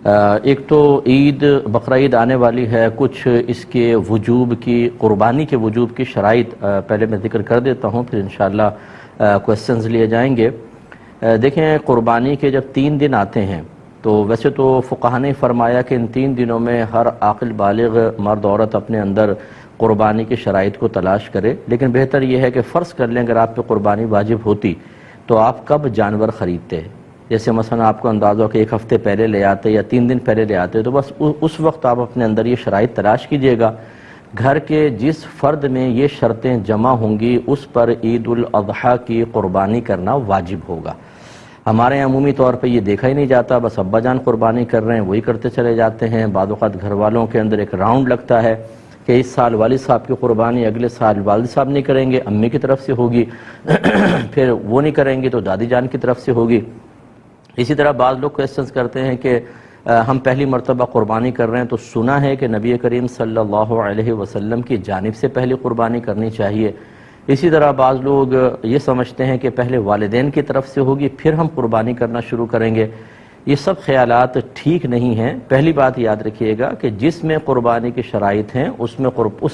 ایک تو عید بقرعید آنے والی ہے، کچھ اس کے وجوب کی، قربانی کے وجوب کی شرائط پہلے میں ذکر کر دیتا ہوں، پھر انشاءاللہ کوسچنز لیے جائیں گے۔ دیکھیں، قربانی کے جب 3 دن آتے ہیں تو ویسے تو فقہاء نے فرمایا کہ ان 3 دنوں میں ہر عاقل بالغ مرد عورت اپنے اندر قربانی کی شرائط کو تلاش کرے، لیکن بہتر یہ ہے کہ فرض کر لیں اگر آپ پہ قربانی واجب ہوتی تو آپ کب جانور خریدتے؟ جیسے مثلا آپ کو اندازہ ہو کہ 1 ہفتے پہلے لے آتے یا 3 دن پہلے لے آتے، تو بس اس وقت آپ اپنے اندر یہ شرائط تلاش کیجئے گا۔ گھر کے جس فرد میں یہ شرطیں جمع ہوں گی اس پر عید الاضحیٰ کی قربانی کرنا واجب ہوگا۔ ہمارے یہاں عمومی طور پہ یہ دیکھا ہی نہیں جاتا، بس ابا جان قربانی کر رہے ہیں وہی کرتے چلے جاتے ہیں۔ بعض اوقات گھر والوں کے اندر ایک راؤنڈ لگتا ہے کہ اس سال والد صاحب کی قربانی اگلے سال والد صاحب نہیں کریں گے، امی کی طرف سے ہوگی، پھر وہ نہیں کریں گے تو دادی جان کی طرف سے ہوگی۔ اسی طرح بعض لوگ کوسچنز کرتے ہیں کہ ہم پہلی مرتبہ قربانی کر رہے ہیں تو سنا ہے کہ نبی کریم صلی اللہ علیہ وسلم کی جانب سے پہلی قربانی کرنی چاہیے۔ اسی طرح بعض لوگ یہ سمجھتے ہیں کہ پہلے والدین کی طرف سے ہوگی پھر ہم قربانی کرنا شروع کریں گے۔ یہ سب خیالات ٹھیک نہیں ہیں۔ پہلی بات یاد رکھیے گا کہ جس میں قربانی کی شرائط ہیں اس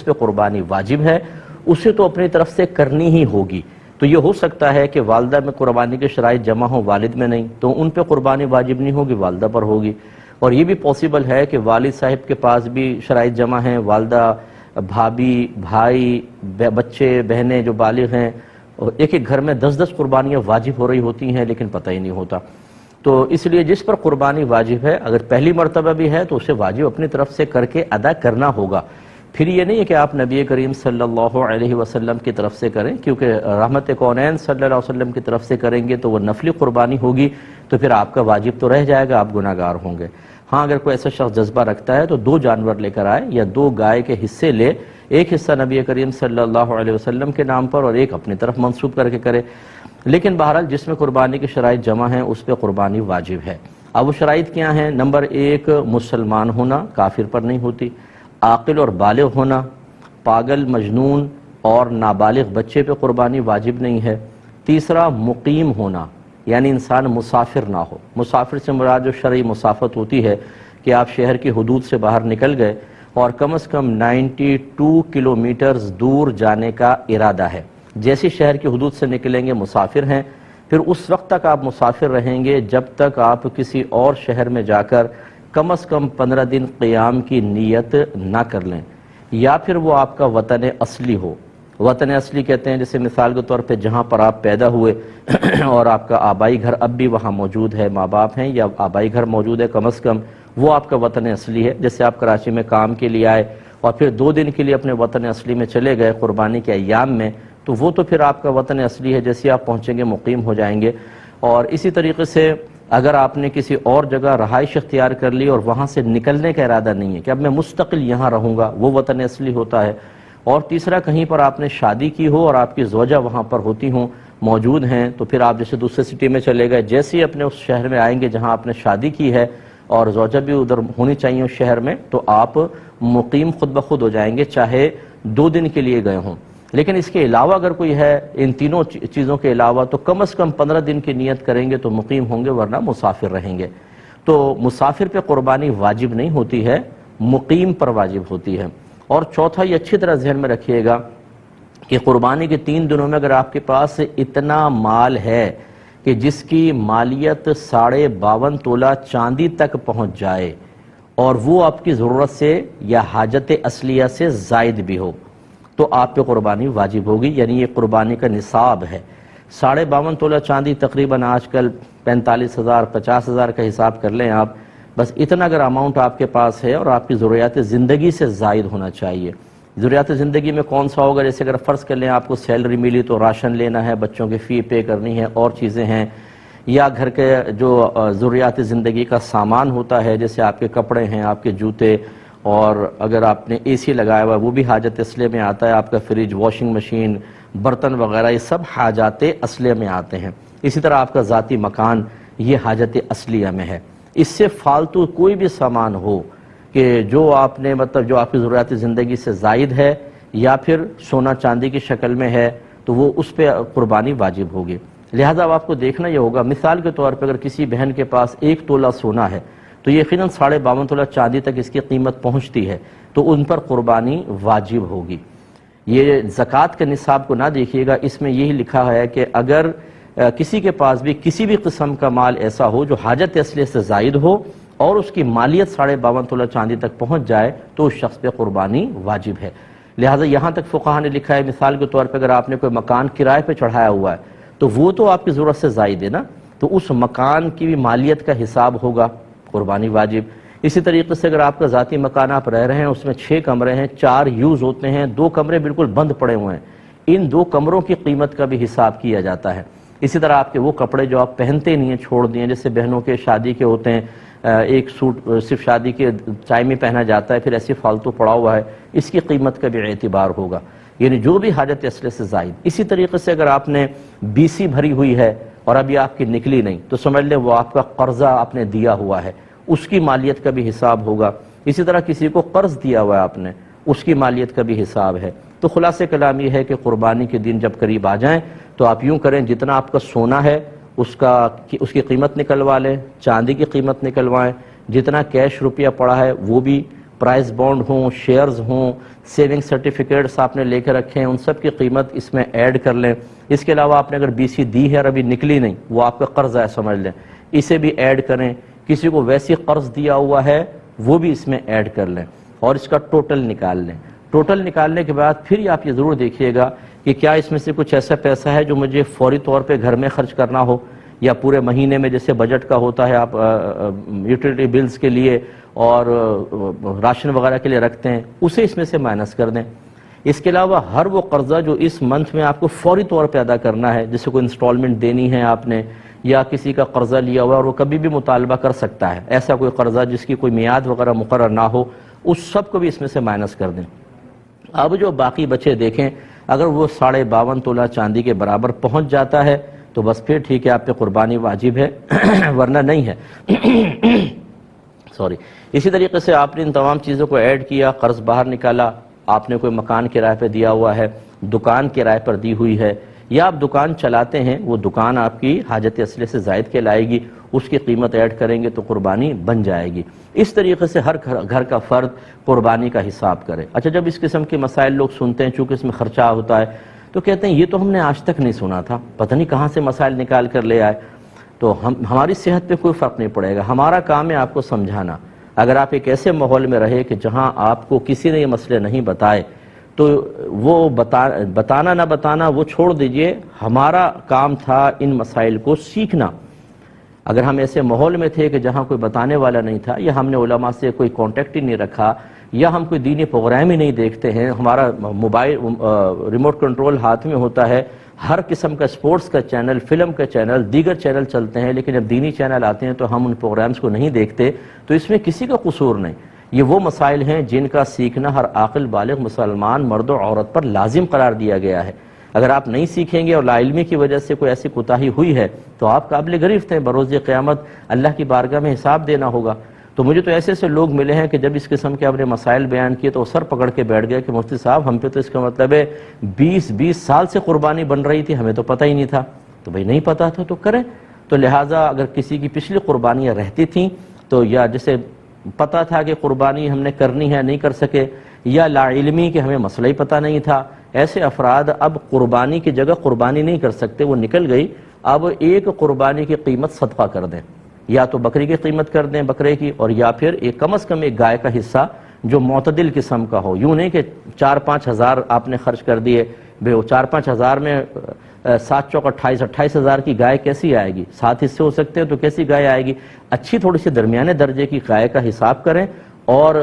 پہ قربانی واجب ہے، اسے تو اپنی طرف سے کرنی ہی ہوگی۔ تو یہ ہو سکتا ہے کہ والدہ میں قربانی کی شرائط جمع ہوں، والد میں نہیں، تو ان پہ قربانی واجب نہیں ہوگی، والدہ پر ہوگی۔ اور یہ بھی پاسبل ہے کہ والد صاحب کے پاس بھی شرائط جمع ہیں، والدہ، بھابھی، بھائی، بچے، بہنیں جو بالغ ہیں، ایک ایک گھر میں 10 قربانیاں واجب ہو رہی ہوتی ہیں لیکن پتہ ہی نہیں ہوتا۔ تو اس لیے جس پر قربانی واجب ہے، اگر پہلی مرتبہ بھی ہے تو اسے واجب اپنی طرف سے کر کے ادا کرنا ہوگا۔ پھر یہ نہیں ہے کہ آپ نبی کریم صلی اللہ علیہ وسلم کی طرف سے کریں، کیونکہ رحمت کونین صلی اللہ علیہ وسلم کی طرف سے کریں گے تو وہ نفلی قربانی ہوگی، تو پھر آپ کا واجب تو رہ جائے گا، آپ گناہگار ہوں گے۔ ہاں، اگر کوئی ایسا شخص جذبہ رکھتا ہے تو 2 جانور لے کر آئے یا 2 گائے کے حصے لے، ایک حصہ نبی کریم صلی اللہ علیہ وسلم کے نام پر اور ایک اپنی طرف منسوب کر کے کرے۔ لیکن بہرحال جس میں قربانی کی شرائط جمع ہیں اس پہ قربانی واجب ہے۔ اب وہ شرائط کیا ہیں؟ نمبر 1، مسلمان ہونا، کافر پر نہیں ہوتی۔ عاقل اور بالغ ہونا، پاگل، مجنون اور نابالغ بچے پہ قربانی واجب نہیں ہے۔ تیسرا، مقیم ہونا، یعنی انسان مسافر نہ ہو۔ مسافر سے مراد جو شرعی مسافت ہوتی ہے کہ آپ شہر کی حدود سے باہر نکل گئے اور کم از کم 92 کلومیٹرز دور جانے کا ارادہ ہے۔ جیسے شہر کی حدود سے نکلیں گے مسافر ہیں، پھر اس وقت تک آپ مسافر رہیں گے جب تک آپ کسی اور شہر میں جا کر کم از کم 15 دن قیام کی نیت نہ کر لیں، یا پھر وہ آپ کا وطن اصلی ہو۔ وطن اصلی کہتے ہیں جیسے مثال کے طور پہ جہاں پر آپ پیدا ہوئے اور آپ کا آبائی گھر اب بھی وہاں موجود ہے، ماں باپ ہیں یا آبائی گھر موجود ہے، کم از کم وہ آپ کا وطن اصلی ہے۔ جیسے آپ کراچی میں کام کے لیے آئے اور پھر 2 دن کے لیے اپنے وطن اصلی میں چلے گئے قربانی کے ایام میں، تو وہ تو پھر آپ کا وطن اصلی ہے، جیسے آپ پہنچیں گے مقیم ہو جائیں گے۔ اور اسی طریقے سے اگر آپ نے کسی اور جگہ رہائش اختیار کر لی اور وہاں سے نکلنے کا ارادہ نہیں ہے کہ اب میں مستقل یہاں رہوں گا، وہ وطن اصلی ہوتا ہے۔ اور تیسرا، کہیں پر آپ نے شادی کی ہو اور آپ کی زوجہ وہاں پر ہوتی ہوں، موجود ہیں، تو پھر آپ جیسے دوسرے سٹی میں چلے گئے، جیسے ہی اپنے اس شہر میں آئیں گے جہاں آپ نے شادی کی ہے اور زوجہ بھی ادھر ہونی چاہیے اس شہر میں، تو آپ مقیم خود بخود ہو جائیں گے، چاہے 2 دن کے لیے گئے ہوں۔ لیکن اس کے علاوہ اگر کوئی ہے، ان تینوں چیزوں کے علاوہ، تو کم از کم 15 دن کی نیت کریں گے تو مقیم ہوں گے، ورنہ مسافر رہیں گے۔ تو مسافر پہ قربانی واجب نہیں ہوتی ہے، مقیم پر واجب ہوتی ہے۔ اور چوتھا، یہ اچھی طرح ذہن میں رکھیے گا کہ قربانی کے 3 دنوں میں اگر آپ کے پاس اتنا مال ہے کہ جس کی مالیت 52.5 تولہ چاندی تک پہنچ جائے اور وہ آپ کی ضرورت سے یا حاجت اصلیہ سے زائد بھی ہو، تو آپ پہ قربانی واجب ہوگی، یعنی یہ قربانی کا نصاب ہے۔ 52.5 تولہ چاندی تقریباً آج کل 45,000 50,000 کا حساب کر لیں آپ، بس اتنا اگر اماؤنٹ آپ کے پاس ہے اور آپ کی ضروریات زندگی سے زائد ہونا چاہیے۔ ضروریات زندگی میں کون سا ہوگا؟ جیسے اگر فرض کر لیں آپ کو سیلری ملی تو راشن لینا ہے، بچوں کی فی پے کرنی ہے، اور چیزیں ہیں، یا گھر کے جو ضروریات زندگی کا سامان ہوتا ہے، جیسے آپ کے کپڑے ہیں، آپ کے جوتے، اور اگر آپ نے اے سی لگایا ہوا ہے وہ بھی حاجت اصلیہ میں آتا ہے، آپ کا فریج، واشنگ مشین، برتن وغیرہ، یہ سب حاجات اصلیہ میں آتے ہیں۔ اسی طرح آپ کا ذاتی مکان، یہ حاجت اصلیہ میں ہے۔ اس سے فالتو کوئی بھی سامان ہو کہ جو آپ نے جو آپ کی ضروریات زندگی سے زائد ہے یا پھر سونا چاندی کی شکل میں ہے، تو وہ اس پہ قربانی واجب ہوگی۔ لہذا اب آپ کو دیکھنا یہ ہوگا، مثال کے طور پر اگر کسی بہن کے پاس 1 تولہ سونا ہے تو یقیناً 52.5 تولہ چاندی تک اس کی قیمت پہنچتی ہے تو ان پر قربانی واجب ہوگی۔ یہ زکوٰۃ کے نصاب کو نہ دیکھیے گا، اس میں یہی لکھا ہے کہ اگر کسی کے پاس بھی کسی بھی قسم کا مال ایسا ہو جو حاجت اصلیہ سے زائد ہو اور اس کی مالیت 52.5 تولہ چاندی تک پہنچ جائے تو اس شخص پہ قربانی واجب ہے۔ لہٰذا یہاں تک فقہا نے لکھا ہے، مثال کے طور پہ اگر آپ نے کوئی مکان کرائے پہ چڑھایا ہوا ہے تو وہ تو آپ کی ضرورت سے زائد ہے نا، تو اس مکان کی بھی مالیت کا حساب ہوگا، قربانی واجب۔ اسی طریقے سے اگر آپ کا ذاتی مکان آپ رہ رہے ہیں، اس میں 6 کمرے ہیں، 4 یوز ہوتے ہیں، 2 کمرے بالکل بند پڑے ہوئے ہیں، ان 2 کمروں کی قیمت کا بھی حساب کیا جاتا ہے۔ اسی طرح آپ کے وہ کپڑے جو آپ پہنتے نہیں ہیں، چھوڑ دیے، جیسے بہنوں کے شادی کے ہوتے ہیں، ایک سوٹ صرف شادی کے ٹائم میں پہنا جاتا ہے، پھر ایسے فالتو پڑا ہوا ہے، اس کی قیمت کا بھی اعتبار ہوگا، یعنی جو بھی حاجت اصلیہ سے زائد۔ اسی طریقے سے اگر آپ نے BC بھری ہوئی ہے اور ابھی آپ کی نکلی نہیں تو سمجھ لیں وہ آپ کا قرضہ آپ نے دیا ہوا ہے، اس کی مالیت کا بھی حساب ہوگا۔ اسی طرح کسی کو قرض دیا ہوا ہے آپ نے، اس کی مالیت کا بھی حساب ہے۔ تو خلاصہ کلام یہ ہے کہ قربانی کے دن جب قریب آ جائیں تو آپ یوں کریں، جتنا آپ کا سونا ہے اس کی قیمت نکلوا لیں، چاندی کی قیمت نکلوائیں، جتنا کیش روپیہ پڑا ہے وہ بھی، پرائز بانڈ ہوں، شیئرز ہوں، سیونگ سرٹیفکیٹس آپ نے لے کے رکھے ہیں، ان سب کی قیمت اس میں ایڈ کر لیں۔ اس کے علاوہ آپ نے اگر BC دی ہے اور ابھی نکلی نہیں، وہ آپ کا قرض ہے سمجھ لیں، اسے بھی ایڈ کریں۔ کسی کو ویسی قرض دیا ہوا ہے وہ بھی اس میں ایڈ کر لیں اور اس کا ٹوٹل نکال لیں۔ ٹوٹل نکالنے کے بعد پھر آپ یہ ضرور دیکھیے گا کہ کیا اس میں سے کچھ ایسا پیسہ ہے جو مجھے فوری طور پہ گھر میں خرچ کرنا ہو، یا پورے مہینے میں جیسے بجٹ کا ہوتا ہے آپ یوٹیلیٹی بلز کے لیے اور راشن وغیرہ کے لیے رکھتے ہیں، اسے اس میں سے مائنس کر دیں۔ اس کے علاوہ ہر وہ قرضہ جو اس منتھ میں آپ کو فوری طور پہ ادا کرنا ہے، جیسے کوئی انسٹالمنٹ دینی ہے آپ نے، یا کسی کا قرضہ لیا ہوا اور وہ کبھی بھی مطالبہ کر سکتا ہے، ایسا کوئی قرضہ جس کی کوئی میعاد وغیرہ مقرر نہ ہو، اس سب کو بھی اس میں سے مائنس کر دیں۔ اب جو باقی بچے دیکھیں، اگر وہ 52.5 تولہ چاندی کے برابر پہنچ جاتا ہے تو بس پھر ٹھیک ہے، آپ پہ قربانی واجب ہے، ورنہ نہیں ہے۔ سوری۔ اسی طریقے سے آپ نے ان تمام چیزوں کو ایڈ کیا، قرض باہر نکالا، آپ نے کوئی مکان کرائے پہ دیا ہوا ہے، دکان کرائے پر دی ہوئی ہے، یا آپ دکان چلاتے ہیں، وہ دکان آپ کی حاجت اصلیہ سے زائد کے لائے گی، اس کی قیمت ایڈ کریں گے تو قربانی بن جائے گی۔ اس طریقے سے ہر گھر کا فرد قربانی کا حساب کرے۔ اچھا، جب اس قسم کے مسائل لوگ سنتے ہیں، چونکہ اس میں خرچہ ہوتا ہے، تو کہتے ہیں یہ تو ہم نے آج تک نہیں سنا تھا، پتہ نہیں کہاں سے مسائل نکال کر لے آئے۔ تو ہماری صحت پہ کوئی فرق نہیں پڑے گا، ہمارا کام ہے آپ کو سمجھانا۔ اگر آپ ایک ایسے ماحول میں رہے کہ جہاں آپ کو کسی نے یہ مسئلے نہیں بتائے تو وہ بتانا نہ بتانا وہ چھوڑ دیجئے، ہمارا کام تھا ان مسائل کو سیکھنا۔ اگر ہم ایسے ماحول میں تھے کہ جہاں کوئی بتانے والا نہیں تھا، یا ہم نے علماء سے کوئی کانٹیکٹ ہی نہیں رکھا، یا ہم کوئی دینی پروگرام ہی نہیں دیکھتے ہیں، ہمارا موبائل ریموٹ کنٹرول ہاتھ میں ہوتا ہے، ہر قسم کا سپورٹس کا چینل، فلم کا چینل، دیگر چینل چلتے ہیں، لیکن جب دینی چینل آتے ہیں تو ہم ان پروگرامز کو نہیں دیکھتے، تو اس میں کسی کا قصور نہیں۔ یہ وہ مسائل ہیں جن کا سیکھنا ہر عاقل بالغ مسلمان مرد و عورت پر لازم قرار دیا گیا ہے۔ اگر آپ نہیں سیکھیں گے اور لا علمی کی وجہ سے کوئی ایسی کوتاہی ہوئی ہے تو آپ قابل گرفت ہیں، بروز قیامت اللہ کی بارگاہ میں حساب دینا ہوگا۔ تو مجھے تو ایسے لوگ ملے ہیں کہ جب اس قسم کے اپنے مسائل بیان کیے تو سر پکڑ کے بیٹھ گئے کہ مفتی صاحب ہم پہ تو اس کا مطلب ہے 20 سال سے قربانی بن رہی تھی، ہمیں تو پتہ ہی نہیں تھا۔ تو بھئی نہیں پتہ تھا تو کریں۔ تو لہٰذا اگر کسی کی پچھلی قربانیاں رہتی تھیں تو یا جسے پتہ تھا کہ قربانی ہم نے کرنی ہے نہیں کر سکے، یا لا علمی کہ ہمیں مسئلہ ہی پتہ نہیں تھا، ایسے افراد اب قربانی کی جگہ قربانی نہیں کر سکتے، وہ نکل گئی، اب ایک قربانی کی قیمت صدقہ کر دیں، یا تو بکری کی قیمت کر دیں بکرے کی، اور یا پھر ایک کم از کم ایک گائے کا حصہ جو معتدل قسم کا ہو، یوں نہیں کہ 4-5 ہزار آپ نے خرچ کر دیے، بے 4-5 ہزار میں 7 چوک 28 ہزار کی گائے کیسی آئے گی؟ 7 حصے ہو سکتے ہیں تو کیسی گائے آئے گی؟ اچھی تھوڑی سی درمیانے درجے کی گائے کا حساب کریں، اور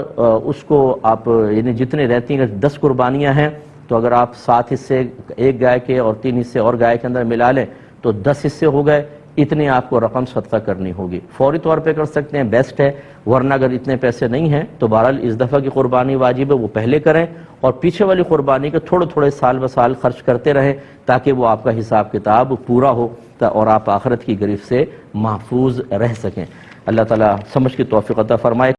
اس کو آپ یعنی جتنے رہتی ہیں 10 قربانیاں ہیں تو اگر آپ 7 حصے ایک گائے کے اور 3 حصے اور گائے کے اندر ملا لیں تو 10 حصے ہو گئے، اتنے آپ کو رقم صدقہ کرنی ہوگی۔ فوری طور پہ کر سکتے ہیں، بیسٹ ہے، ورنہ اگر اتنے پیسے نہیں ہیں تو بہرحال اس دفعہ کی قربانی واجب ہے وہ پہلے کریں، اور پیچھے والی قربانی کے تھوڑے سال بسال خرچ کرتے رہیں تاکہ وہ آپ کا حساب کتاب پورا ہو اور آپ آخرت کی گرفت سے محفوظ رہ سکیں۔ اللہ تعالیٰ سمجھ کی توفیق عطا فرمائے۔